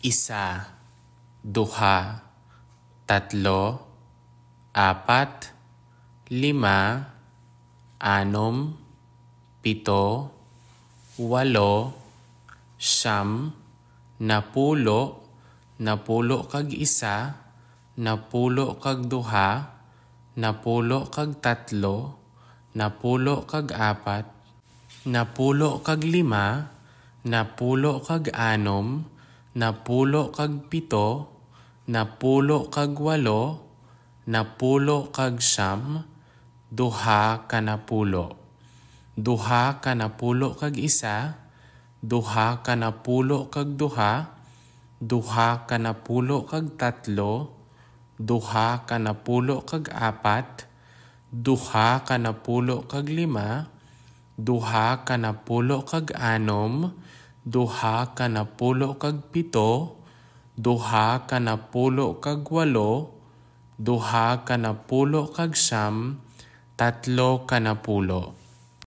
isa, duha, tatlo, apat, lima, anom, pito, walo, siyam, napulo, napulo kag isa, napulo kag duha, napulo kag tatlo, napulo kag apat, napulo kag lima, napulo kag anom, napulo kag pito, napulo kag walo, napulo kag siyam, duha ka napulo. Duha ka napulo kag isa, duha ka napulo kag duha, duha ka napulo kag tatlo, duha ka napulo kag apat, duha ka napulo kag lima, duha ka napulo kag anom, duha ka napulo kag pito, duha ka napulo kag walo, duha ka napulo kag siyam, tatlo ka napulo.